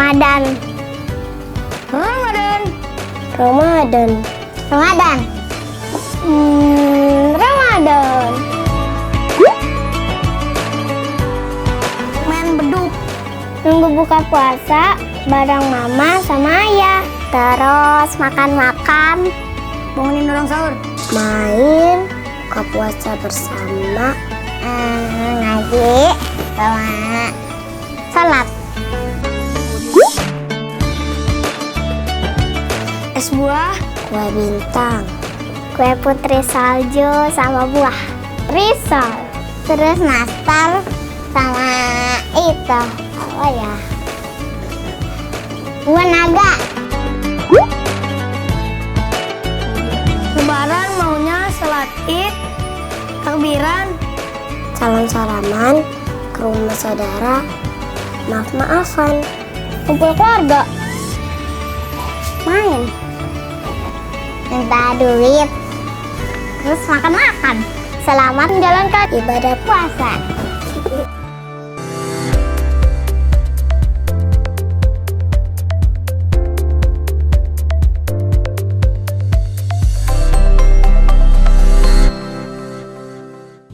Ramadan. Ramadan. Ramadan. Ramadan. Ramadan. Main beduk. Nunggu buka puasa bareng mama sama ayah. Terus makan-makan. Bangunin orang sahur. Main, buka puasa bersama, ngaji, sama salat. Es buah. Kue bintang, kue putri salju sama buah risol. Terus nastar sama itu apa ya? Buah naga. Lebaran maunya salat Id, takbiran, Salam salaman ke rumah saudara, maaf-maafan, kumpul keluarga, main, minta duit, terus makan-makan. Selamat menjalankan ibadah puasa.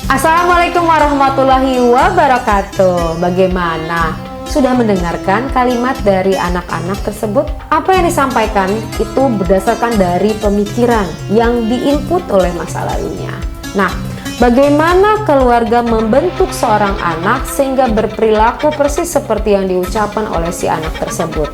Assalamualaikum warahmatullahi wabarakatuh. Bagaimana? Sudah mendengarkan kalimat dari anak-anak tersebut? Apa yang disampaikan itu berdasarkan dari pemikiran yang diinput oleh masa lalunya. Nah, bagaimana keluarga membentuk seorang anak sehingga berperilaku persis seperti yang diucapkan oleh si anak tersebut?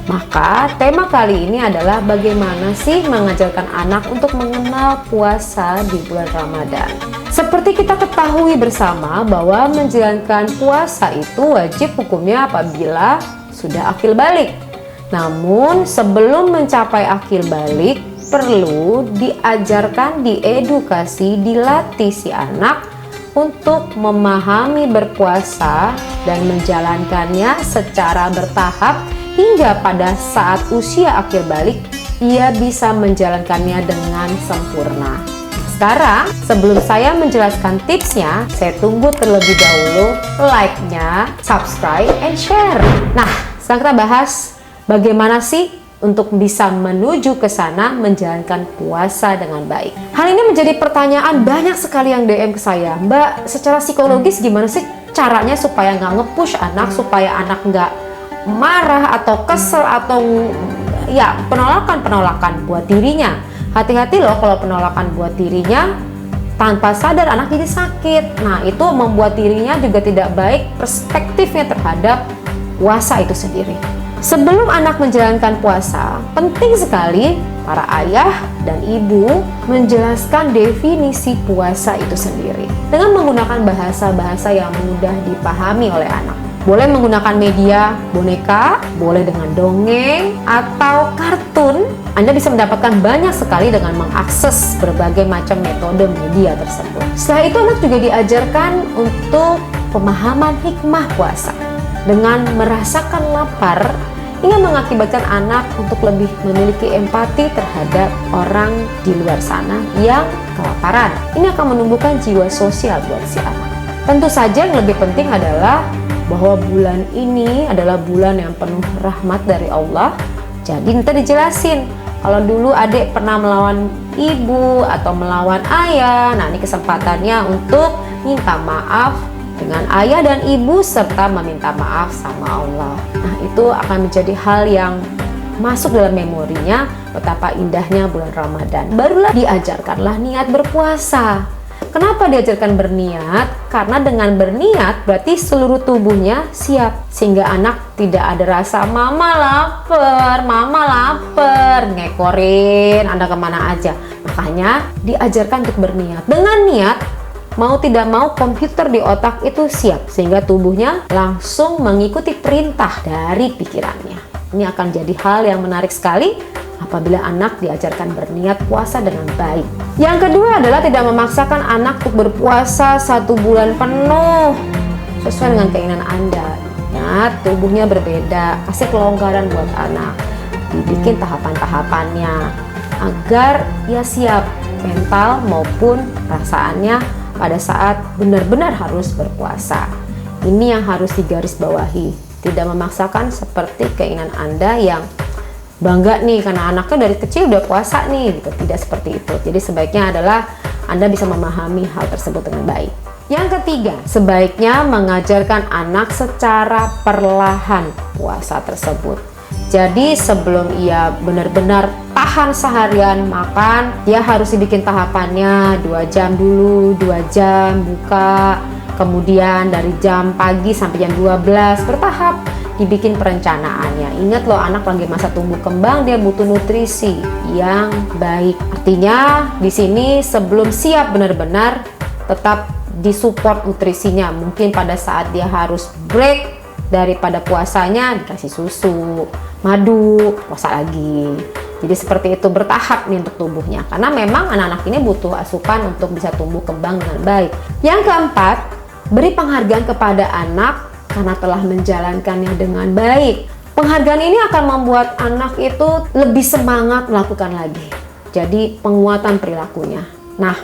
Maka tema kali ini adalah bagaimana sih mengajarkan anak untuk mengenal puasa di bulan Ramadan. Seperti kita ketahui bersama bahwa menjalankan puasa itu wajib hukumnya apabila sudah akil balik. Namun sebelum mencapai akil balik perlu diajarkan, diedukasi, dilatih si anak untuk memahami berpuasa dan menjalankannya secara bertahap hingga pada saat usia akhir balik ia bisa menjalankannya dengan sempurna. Sekarang sebelum saya menjelaskan tipsnya, saya tunggu terlebih dahulu like-nya, subscribe, and share. Nah, sekarang kita bahas bagaimana sih untuk bisa menuju ke sana menjalankan puasa dengan baik. Hal ini menjadi pertanyaan banyak sekali yang DM ke saya. Mbak, secara psikologis gimana sih caranya supaya nggak nge-push anak, supaya anak nggak marah atau kesel atau ya penolakan buat dirinya. Hati-hati loh kalau penolakan buat dirinya tanpa sadar anak jadi sakit. Nah, itu membuat dirinya juga tidak baik perspektifnya terhadap puasa itu sendiri. Sebelum anak menjalankan puasa, penting sekali para ayah dan ibu menjelaskan definisi puasa itu sendiri dengan menggunakan bahasa-bahasa yang mudah dipahami oleh anak. Boleh menggunakan media boneka, boleh dengan dongeng atau kartun. Anda bisa mendapatkan banyak sekali dengan mengakses berbagai macam metode media tersebut. Setelah itu anak juga diajarkan untuk pemahaman hikmah puasa dengan merasakan lapar hingga mengakibatkan anak untuk lebih memiliki empati terhadap orang di luar sana yang kelaparan. Ini akan menumbuhkan jiwa sosial buat si anak. Tentu saja yang lebih penting adalah bahwa bulan ini adalah bulan yang penuh rahmat dari Allah. Jadi nanti dijelasin, kalau dulu adik pernah melawan ibu atau melawan ayah, nah ini kesempatannya untuk minta maaf dengan ayah dan ibu serta meminta maaf sama Allah. Nah, itu akan menjadi hal yang masuk dalam memorinya betapa indahnya bulan Ramadan. Barulah diajarkanlah niat berpuasa. Kenapa diajarkan berniat? Karena dengan berniat berarti seluruh tubuhnya siap, sehingga anak tidak ada rasa mama lapar, ngekorin Anda kemana aja. Makanya diajarkan untuk berniat. Dengan niat, mau tidak mau komputer di otak itu siap, sehingga tubuhnya langsung mengikuti perintah dari pikirannya. Ini akan jadi hal yang menarik sekali apabila anak diajarkan berniat puasa dengan baik. Yang kedua adalah tidak memaksakan anak untuk berpuasa 1 bulan penuh sesuai dengan keinginan Anda. Ingat, tubuhnya berbeda, kasih kelonggaran buat anak, dibikin tahapan-tahapannya agar ia siap mental maupun perasaannya pada saat benar-benar harus berpuasa. Ini yang harus digarisbawahi. Tidak memaksakan seperti keinginan Anda yang bangga nih karena anaknya dari kecil udah puasa nih gitu. Tidak seperti itu. Jadi sebaiknya adalah Anda bisa memahami hal tersebut dengan baik. Yang ketiga, sebaiknya mengajarkan anak secara perlahan puasa tersebut. Jadi sebelum ia benar-benar tahan seharian makan, dia harus dibikin tahapannya 2 jam dulu, 2 jam buka, kemudian dari jam pagi sampai jam 12 bertahap dibikin perencanaannya. Ingat loh, anak lagi masa tumbuh kembang, dia butuh nutrisi yang baik. Artinya di sini sebelum siap benar-benar tetap disupport nutrisinya. Mungkin pada saat dia harus break daripada puasanya dikasih susu, madu, puasa lagi. Jadi seperti itu, bertahap nih untuk tubuhnya. Karena memang anak-anak ini butuh asupan untuk bisa tumbuh kembang dengan baik. Yang keempat, beri penghargaan kepada anak karena telah menjalankannya dengan baik. Penghargaan ini akan membuat anak itu lebih semangat melakukan lagi. Jadi penguatan perilakunya. Nah,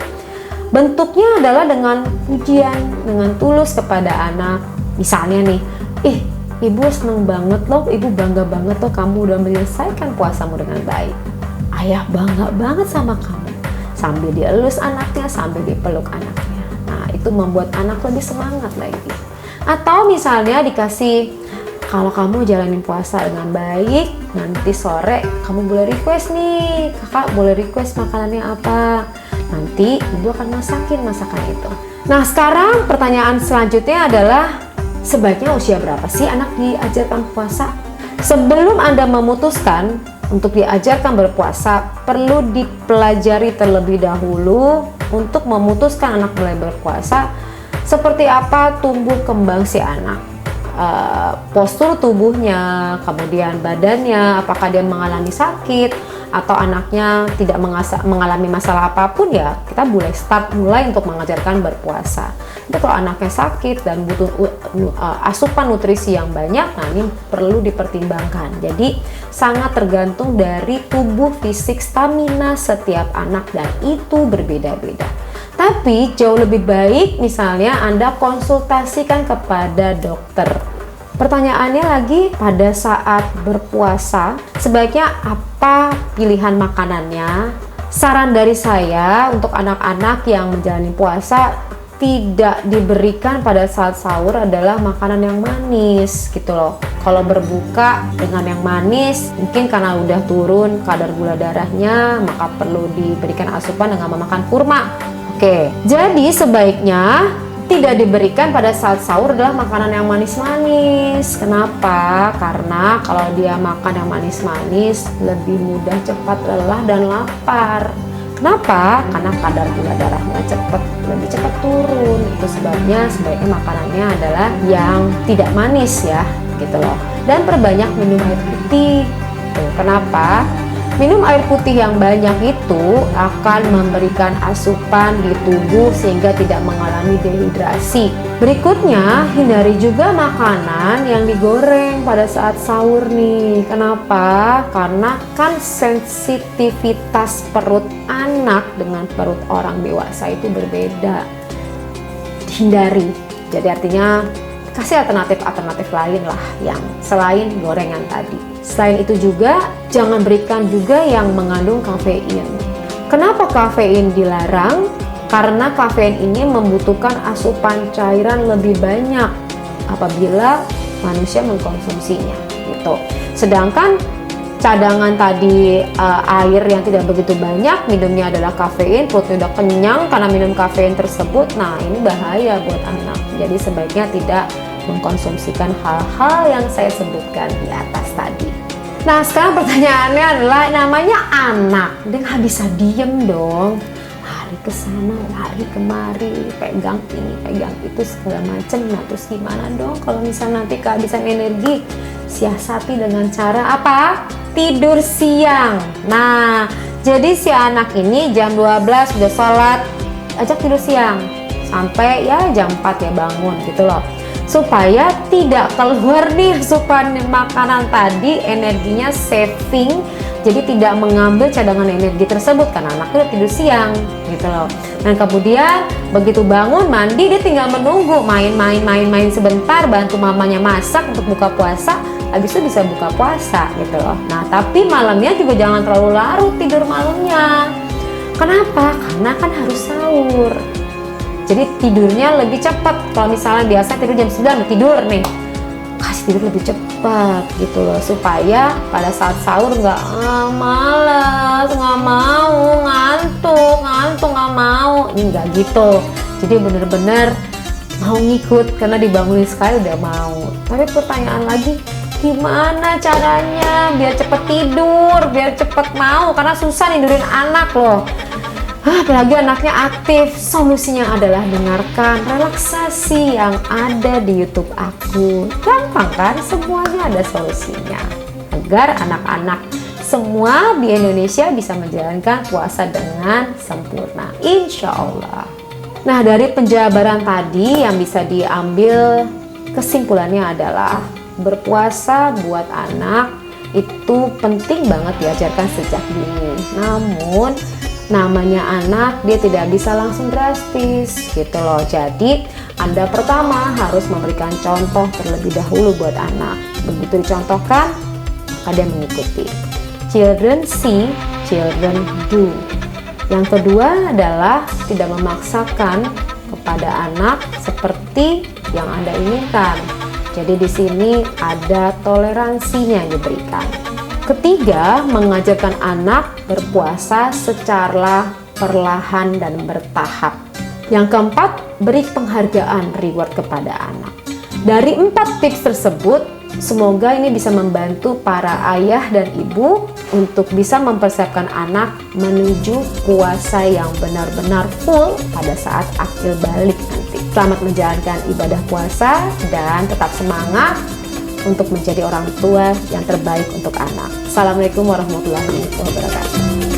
bentuknya adalah dengan pujian, dengan tulus kepada anak. Misalnya nih, ibu seneng banget loh, ibu bangga banget loh kamu udah menyelesaikan puasamu dengan baik. Ayah bangga banget sama kamu. Sambil dielus anaknya, sambil dipeluk anaknya. Nah, itu membuat anak lebih semangat lagi. Atau misalnya dikasih, kalau kamu jalanin puasa dengan baik, nanti sore kamu boleh request nih, kakak boleh request makanannya apa. Nanti ibu akan masakin masakan itu. Nah, sekarang pertanyaan selanjutnya adalah, sebaiknya usia berapa sih anak diajarkan puasa? Sebelum Anda memutuskan untuk diajarkan berpuasa, perlu dipelajari terlebih dahulu untuk memutuskan anak mulai berpuasa. Seperti apa tumbuh kembang si anak, postur tubuhnya, kemudian badannya, apakah dia mengalami sakit atau anaknya tidak mengalami masalah apapun, ya kita boleh mulai untuk mengajarkan berpuasa. Tapi kalau anaknya sakit dan butuh asupan nutrisi yang banyak, nah ini perlu dipertimbangkan. Jadi sangat tergantung dari tubuh fisik stamina setiap anak dan itu berbeda-beda. Tapi jauh lebih baik misalnya Anda konsultasikan kepada dokter. Pertanyaannya lagi, pada saat berpuasa sebaiknya apa pilihan makanannya? Saran dari saya untuk anak-anak yang menjalani puasa, tidak diberikan pada saat sahur adalah makanan yang manis gitu loh. Kalau berbuka dengan yang manis, mungkin karena udah turun kadar gula darahnya, maka perlu diberikan asupan dengan memakan kurma. Oke, jadi sebaiknya tidak diberikan pada saat sahur adalah makanan yang manis-manis. Kenapa? Karena kalau dia makan yang manis-manis lebih mudah cepat lelah dan lapar. Kenapa? Karena kadar gula darahnya lebih cepat turun. Itu sebabnya sebaiknya makanannya adalah yang tidak manis ya, gitu loh. Dan perbanyak minum air putih. Tuh, kenapa? Minum air putih yang banyak itu akan memberikan asupan di tubuh sehingga tidak mengalami dehidrasi. Berikutnya, hindari juga makanan yang digoreng pada saat sahur nih. Kenapa? Karena kan sensitivitas perut anak dengan perut orang dewasa itu berbeda. Hindari. Jadi artinya kasih alternatif lain lah yang selain gorengan tadi. Selain itu juga jangan berikan juga yang mengandung kafein. Kenapa kafein dilarang? Karena kafein ini membutuhkan asupan cairan lebih banyak apabila manusia mengkonsumsinya gitu. Sedangkan cadangan tadi air yang tidak begitu banyak, minumnya adalah kafein, perutnya udah kenyang karena minum kafein tersebut. Nah, ini bahaya buat anak. Jadi sebaiknya tidak mengkonsumsikan hal-hal yang saya sebutkan di atas tadi. Nah, sekarang pertanyaannya adalah, namanya anak, dia nggak bisa diem dong. Lari ke sana, lari kemari, pegang ini, pegang itu segala macam. Nah, terus gimana dong kalau misalnya nanti kehabisan energi? Siasati dengan cara apa? Tidur siang. Nah, jadi si anak ini jam 12 udah sholat, ajak tidur siang sampai ya jam 4 ya bangun gitu loh, supaya tidak keluar nih asupan makanan tadi, energinya saving Jadi tidak mengambil cadangan energi tersebut karena anaknya udah tidur siang gitu loh. Dan kemudian begitu bangun mandi dia tinggal menunggu, main sebentar, bantu mamanya masak untuk buka puasa, habis itu bisa buka puasa gitu loh. Nah tapi malamnya juga jangan terlalu larut tidur malamnya. Kenapa? Karena kan harus sahur. Jadi tidurnya lebih cepat. Kalau misalnya biasa tidur jam 9 tidur nih, kasih tidur lebih cepat gitu loh, supaya pada saat sahur nggak malas, nggak mau, ngantuk nggak mau, nggak gitu. Jadi bener-bener mau ngikut karena dibangunin sekali udah mau. Tapi pertanyaan lagi, gimana caranya biar cepet tidur, biar cepet mau, karena susah nidurin anak loh. Apalagi anaknya aktif. Solusinya adalah dengarkan relaksasi yang ada di YouTube aku. Gampang kan? Semuanya ada solusinya agar anak-anak semua di Indonesia bisa menjalankan puasa dengan sempurna, insya Allah. Nah, dari penjabaran tadi yang bisa diambil kesimpulannya adalah berpuasa buat anak itu penting banget diajarkan sejak dini. Namun namanya anak, dia tidak bisa langsung drastis gitu loh. Jadi Anda pertama harus memberikan contoh terlebih dahulu buat anak. Begitu dicontohkan, maka dia mengikuti. Children see, children do. Yang kedua adalah tidak memaksakan kepada anak seperti yang Anda inginkan. Jadi di sini ada toleransinya yang diberikan. Ketiga, mengajarkan anak berpuasa secara perlahan dan bertahap. Yang keempat, beri penghargaan reward kepada anak. Dari 4 tips tersebut, semoga ini bisa membantu para ayah dan ibu untuk bisa mempersiapkan anak menuju puasa yang benar-benar full pada saat akil balik nanti. Selamat menjalankan ibadah puasa dan tetap semangat untuk menjadi orang tua yang terbaik untuk anak. Assalamualaikum warahmatullahi wabarakatuh.